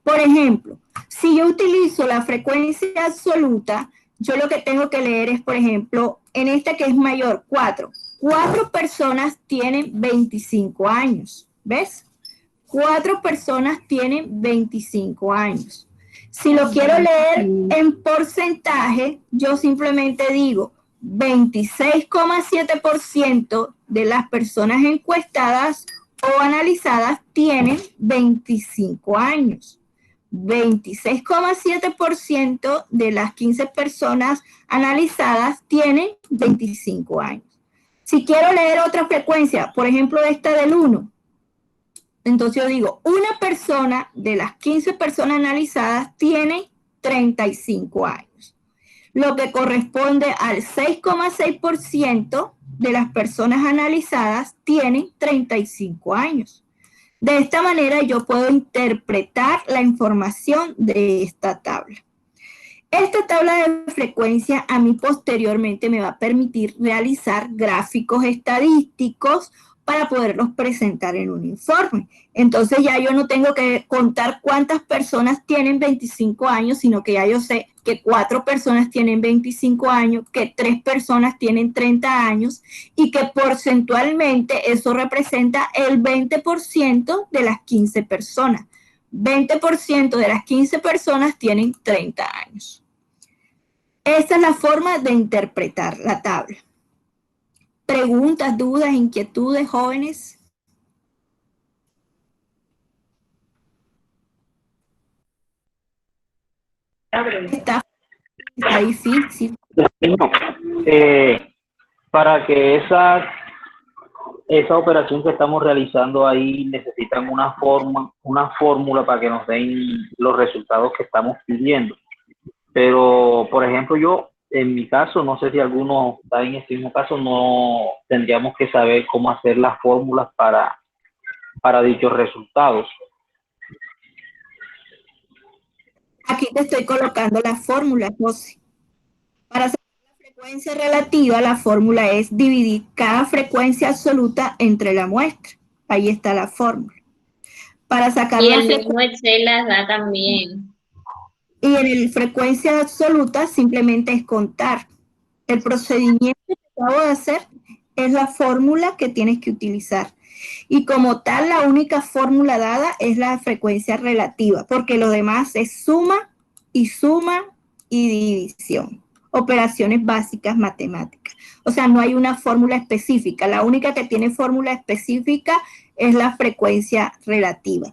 Por ejemplo, si yo utilizo la frecuencia absoluta, yo lo que tengo que leer es, por ejemplo, en esta que es mayor, 4. 4 personas tienen 25 años, ¿ves? 4 personas tienen 25 años. Si lo quiero leer en porcentaje, yo simplemente digo 26,7% de las personas encuestadas o analizadas tienen 25 años. 26,7% de las 15 personas analizadas tienen 25 años. Si quiero leer otra frecuencia, por ejemplo esta del 1, entonces yo digo, una persona de las 15 personas analizadas tiene 35 años, lo que corresponde al 6,6% de las personas analizadas tienen 35 años. De esta manera yo puedo interpretar la información de esta tabla. Esta tabla de frecuencia a mí posteriormente me va a permitir realizar gráficos estadísticos para poderlos presentar en un informe. Entonces ya yo no tengo que contar cuántas personas tienen 25 años, sino que ya yo sé que 4 personas tienen 25 años, que 3 personas tienen 30 años y que porcentualmente eso representa el 20% de las 15 personas. 20% de las 15 personas tienen 30 años. Esa es la forma de interpretar la tabla. ¿Preguntas, dudas, inquietudes, jóvenes? Está difícil. Para que esa operación que estamos realizando ahí necesitan una fórmula para que nos den los resultados que estamos pidiendo. Pero, por ejemplo, yo, en mi caso, no sé si alguno está en este mismo caso, no tendríamos que saber cómo hacer las fórmulas para dichos resultados. Aquí te estoy colocando la fórmula, José. Para sacar la frecuencia relativa, la fórmula es dividir cada frecuencia absoluta entre la muestra. Ahí está la fórmula. Para sacar Y la el mismo frecuencia... Excel las da también. Y en el frecuencia absoluta simplemente es contar. El procedimiento que acabo de hacer es la fórmula que tienes que utilizar. Y como tal, la única fórmula dada es la frecuencia relativa, porque lo demás es suma y división. Operaciones básicas matemáticas. O sea, no hay una fórmula específica. La única que tiene fórmula específica es la frecuencia relativa,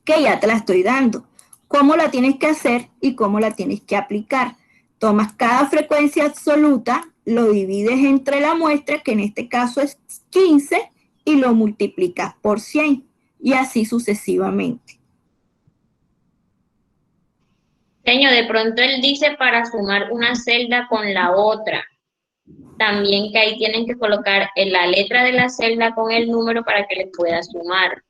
que ya te la estoy dando. Cómo la tienes que hacer y cómo la tienes que aplicar. Tomas cada frecuencia absoluta, lo divides entre la muestra, que en este caso es 15, y lo multiplicas por 100, y así sucesivamente. Señor, de pronto él dice para sumar una celda con la otra. También que ahí tienen que colocar en la letra de la celda con el número para que les pueda sumar.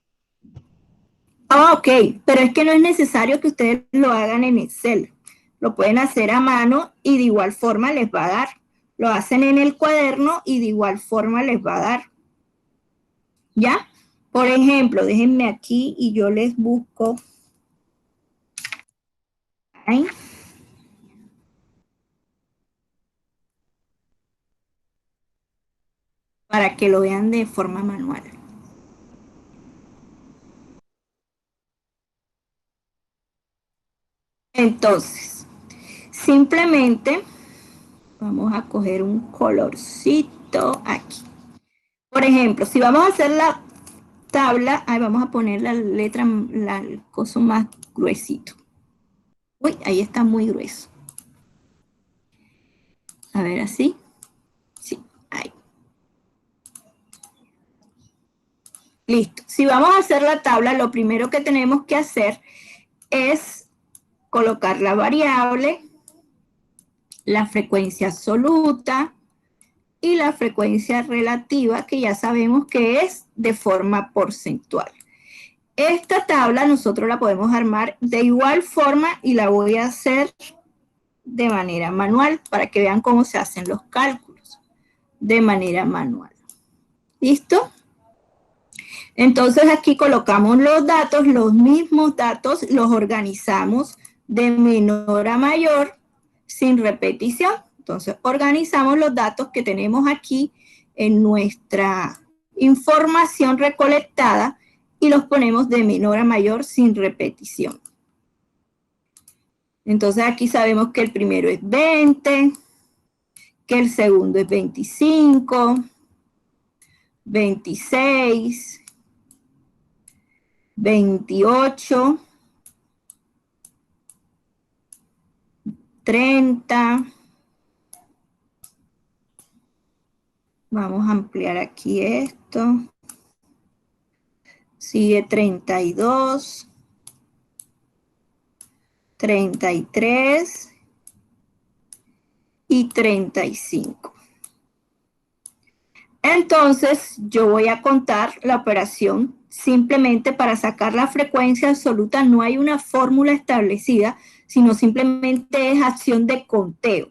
Ah, ok, pero es que no es necesario que ustedes lo hagan en Excel. Lo pueden hacer a mano y de igual forma les va a dar. Lo hacen en el cuaderno y de igual forma les va a dar. ¿Ya? Por ejemplo, déjenme aquí y yo les busco. Ahí. Para que lo vean de forma manual. Entonces, simplemente vamos a coger un colorcito aquí. Por ejemplo, si vamos a hacer la tabla, ahí vamos a poner la letra, el coso más gruesito. Uy, ahí está muy grueso. A ver, así. Sí, ahí. Listo. Si vamos a hacer la tabla, lo primero que tenemos que hacer es colocar la variable, la frecuencia absoluta y la frecuencia relativa, que ya sabemos que es de forma porcentual. Esta tabla nosotros la podemos armar de igual forma y la voy a hacer de manera manual para que vean cómo se hacen los cálculos de manera manual. ¿Listo? Entonces aquí colocamos los mismos datos, los organizamos de menor a mayor sin repetición. Entonces organizamos los datos que tenemos aquí en nuestra información recolectada y los ponemos de menor a mayor sin repetición. Entonces aquí sabemos que el primero es 20, que el segundo es 25, 26, 28, 30. Vamos a ampliar aquí esto. Sigue 32, 33 y 35. Entonces, yo voy a contar la operación simplemente para sacar la frecuencia absoluta. No hay una fórmula establecida, sino simplemente es acción de conteo.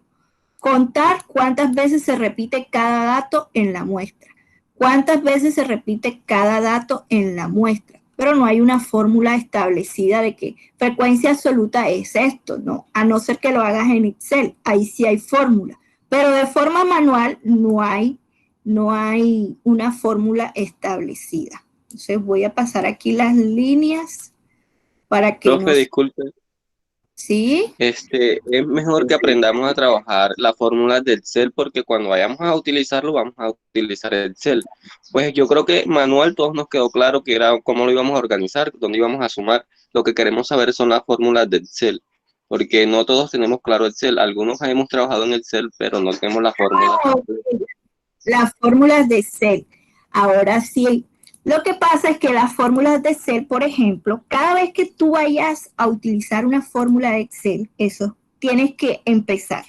Contar cuántas veces se repite cada dato en la muestra. Cuántas veces se repite cada dato en la muestra. Pero no hay una fórmula establecida de que frecuencia absoluta es esto, no. A no ser que lo hagas en Excel, ahí sí hay fórmula. Pero de forma manual no hay una fórmula establecida. Entonces voy a pasar aquí las líneas para que Profe, disculpe. ¿Sí? Es mejor que aprendamos a trabajar las fórmulas del Excel porque cuando vayamos a utilizarlo, vamos a utilizar el Excel. Pues yo creo que manual todos nos quedó claro que era cómo lo íbamos a organizar, dónde íbamos a sumar. Lo que queremos saber son las fórmulas del Excel, porque no todos tenemos claro Excel. Algunos hemos trabajado en Excel, pero no tenemos la fórmula. Las fórmulas de Excel. Ahora sí, lo que pasa es que las fórmulas de Excel, por ejemplo, cada vez que tú vayas a utilizar una fórmula de Excel, eso, tienes que empezar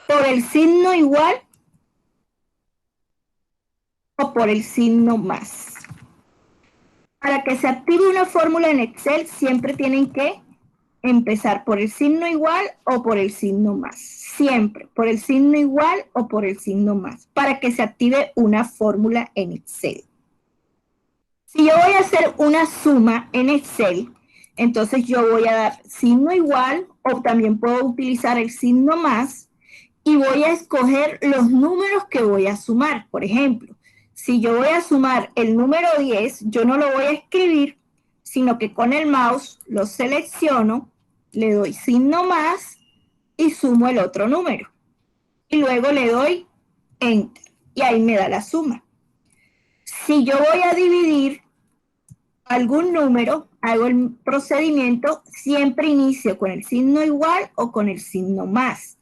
por el signo igual o por el signo más. Para que se active una fórmula en Excel, siempre tienen que empezar por el signo igual o por el signo más. Siempre por el signo igual o por el signo más. Para que se active una fórmula en Excel. Si yo voy a hacer una suma en Excel, entonces yo voy a dar signo igual o también puedo utilizar el signo más y voy a escoger los números que voy a sumar. Por ejemplo, si yo voy a sumar el número 10, yo no lo voy a escribir, sino que con el mouse lo selecciono, le doy signo más y sumo el otro número. Y luego le doy Enter y ahí me da la suma. Si yo voy a dividir algún número, hago el procedimiento, siempre inicio con el signo igual o con el signo más.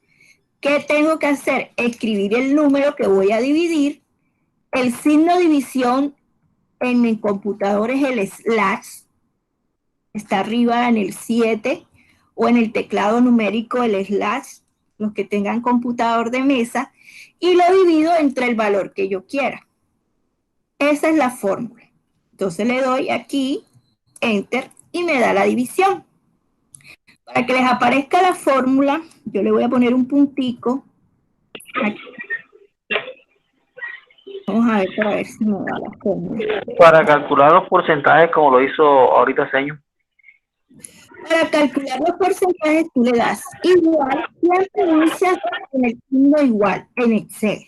¿Qué tengo que hacer? Escribir el número que voy a dividir. El signo de división en mi computador es el slash. Está arriba en el 7 o en el teclado numérico el slash, los que tengan computador de mesa, y lo divido entre el valor que yo quiera. Esa es la fórmula. Entonces le doy aquí, Enter, y me da la división. Para que les aparezca la fórmula, yo le voy a poner un puntico aquí. Vamos a ver para ver si me da la fórmula. Para calcular los porcentajes, como lo hizo ahorita Señor. Para calcular los porcentajes, tú le das igual, siempre inicias con el signo igual en Excel.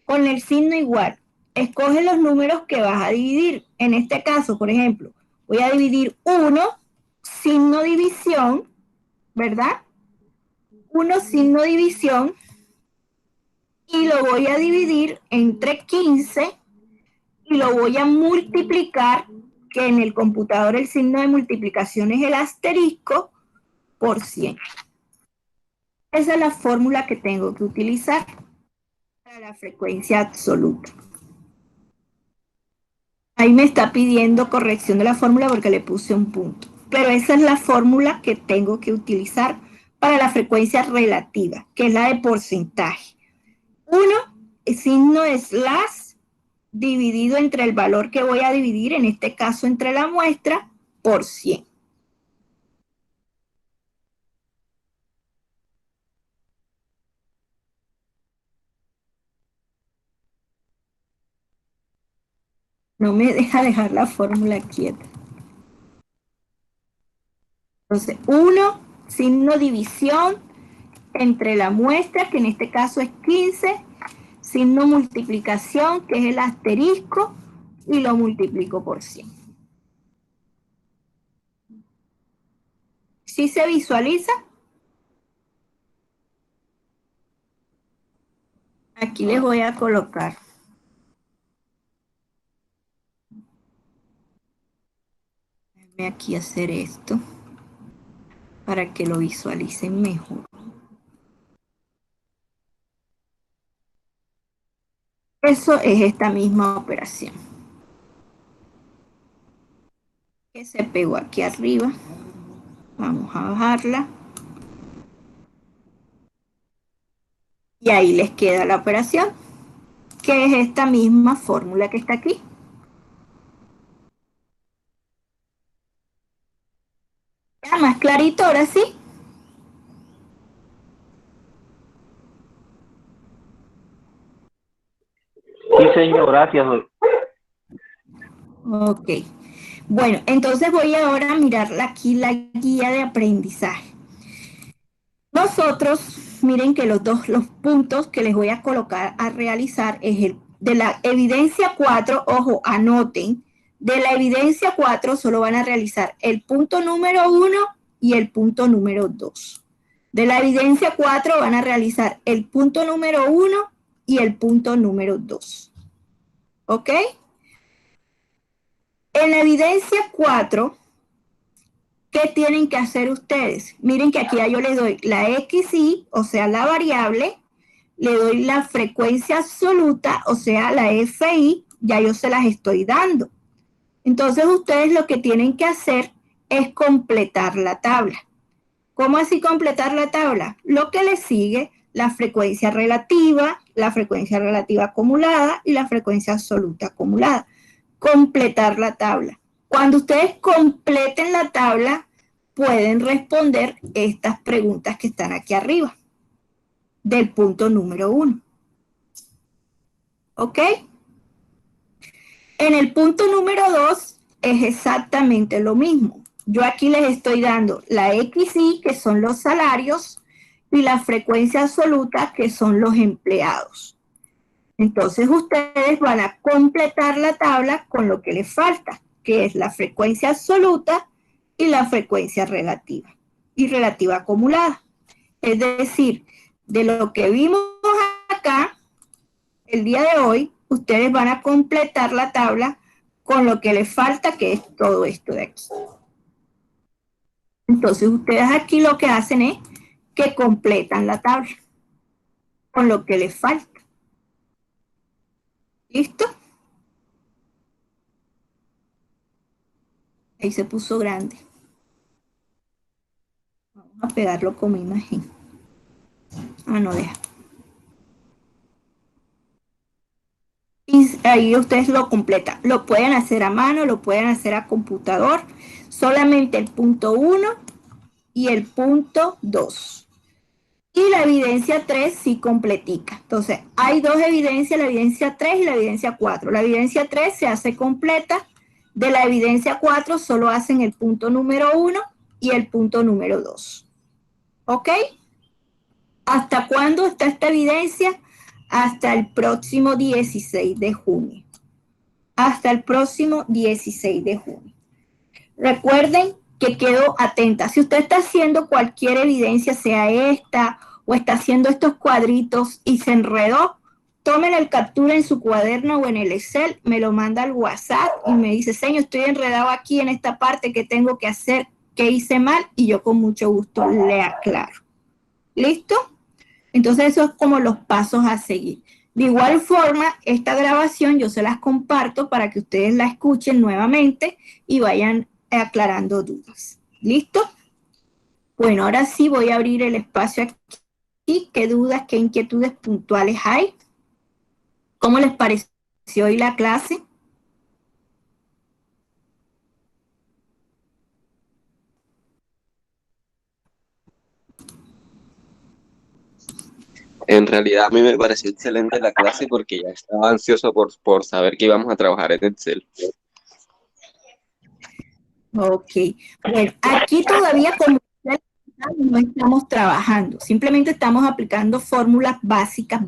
Con el signo igual, escoge los números que vas a dividir. En este caso, por ejemplo, voy a dividir 1, signo división, ¿verdad? 1, signo división, y lo voy a dividir entre 15 y lo voy a multiplicar, que en el computador el signo de multiplicación es el asterisco, por 100. Esa es la fórmula que tengo que utilizar para la frecuencia absoluta. Ahí me está pidiendo corrección de la fórmula porque le puse un punto. Pero esa es la fórmula que tengo que utilizar para la frecuencia relativa, que es la de porcentaje. 1, el signo slash, dividido entre el valor que voy a dividir, en este caso entre la muestra, por 100. No me deja dejar la fórmula quieta. Entonces, 1, signo división entre la muestra, que en este caso es 15, signo multiplicación, que es el asterisco, y lo multiplico por 100. ¿Sí se visualiza? Aquí les voy a colocar. Déjenme aquí hacer esto para que lo visualicen mejor. Eso es esta misma operación que se pegó aquí arriba. Vamos a bajarla. Y ahí les queda la operación, que es esta misma fórmula que está aquí. Ya más clarito, ahora sí. Sí, señor, gracias. Ok. Bueno, entonces voy ahora a mirar aquí la guía de aprendizaje. Nosotros, miren que los puntos que les voy a colocar a realizar es el de la evidencia 4, ojo, anoten, de la evidencia 4 solo van a realizar el punto número 1 y el punto número 2. De la evidencia 4 van a realizar el punto número 1 y el punto número 2. ¿Ok? En la evidencia 4, ¿qué tienen que hacer ustedes? Miren que aquí ya yo les doy la XY, o sea, la variable, le doy la frecuencia absoluta, o sea, la FI, ya yo se las estoy dando. Entonces ustedes lo que tienen que hacer es completar la tabla. ¿Cómo así completar la tabla? Lo que le sigue, la frecuencia relativa acumulada y la frecuencia absoluta acumulada. Completar la tabla. Cuando ustedes completen la tabla, pueden responder estas preguntas que están aquí arriba, del punto número 1. ¿Ok? En el punto número 2 es exactamente lo mismo. Yo aquí les estoy dando la XY, que son los salarios, y la frecuencia absoluta, que son los empleados. Entonces ustedes van a completar la tabla con lo que les falta, que es la frecuencia absoluta y la frecuencia relativa, y relativa acumulada. Es decir, de lo que vimos acá, el día de hoy, ustedes van a completar la tabla con lo que les falta, que es todo esto de aquí. Entonces ustedes aquí lo que hacen es que completan la tabla con lo que les falta. ¿Listo? Ahí se puso grande. Vamos Vamos a pegarlo como imagen. Ah, no deja. Y ahí ustedes lo completan. Lo pueden hacer a mano, lo pueden hacer a computador. Solamente el punto 1 y el punto 2. Y la evidencia 3 sí completica. Entonces, hay dos evidencias, la evidencia 3 y la evidencia 4. La evidencia 3 se hace completa. De la evidencia 4 solo hacen el punto número 1 y el punto número 2. ¿Ok? ¿Hasta cuándo está esta evidencia? Hasta el próximo 16 de junio. Hasta el próximo 16 de junio. Recuerden que quedo atenta. Si usted está haciendo cualquier evidencia, sea esta o está haciendo estos cuadritos y se enredó, tomen el captura en su cuaderno o en el Excel, me lo manda al WhatsApp y me dice, señor, estoy enredado aquí en esta parte, ¿qué tengo que hacer? ¿Qué hice mal? Y yo con mucho gusto le aclaro. ¿Listo? Entonces eso es como los pasos a seguir. De igual forma, esta grabación yo se las comparto para que ustedes la escuchen nuevamente y vayan aclarando dudas. ¿Listo? Bueno, ahora sí voy a abrir el espacio aquí. ¿Qué dudas, qué inquietudes puntuales hay? ¿Cómo les pareció hoy la clase? En realidad a mí me pareció excelente la clase porque ya estaba ansioso por saber que íbamos a trabajar en Excel. Ok. Bueno, aquí todavía como no estamos trabajando, simplemente estamos aplicando fórmulas básicas.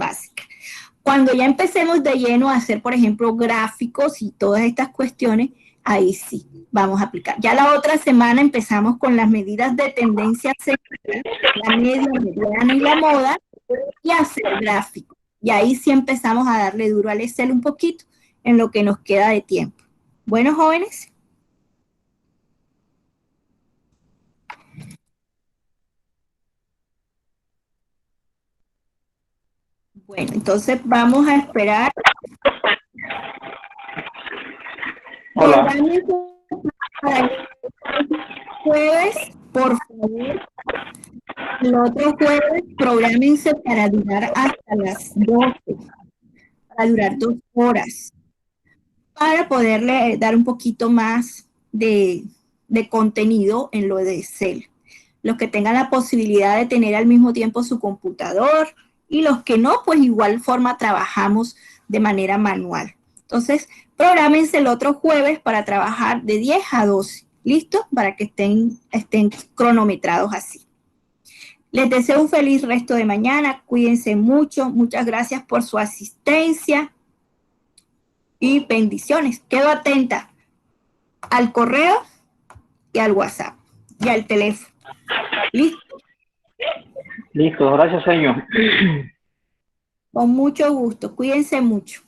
Cuando ya empecemos de lleno a hacer, por ejemplo, gráficos y todas estas cuestiones, ahí sí vamos a aplicar. Ya la otra semana empezamos con las medidas de tendencia central, la media, mediana y la moda, y hacer gráficos. Y ahí sí empezamos a darle duro al Excel un poquito en lo que nos queda de tiempo. Bueno, jóvenes. Bueno, entonces vamos a esperar. Hola. Para el jueves, por favor. El otro jueves, prográmense para durar hasta las 12, para durar 2 horas, para poderle dar un poquito más de contenido en lo de Excel. Los que tengan la posibilidad de tener al mismo tiempo su computador y los que no, pues igual forma trabajamos de manera manual. Entonces, prográmense el otro jueves para trabajar de 10 a 12, ¿listo? Para que estén cronometrados así. Les deseo un feliz resto de mañana, cuídense mucho, muchas gracias por su asistencia y bendiciones. Quedo atenta al correo y al WhatsApp y al teléfono. ¿Listo? Listo, gracias, señor. Con mucho gusto, cuídense mucho.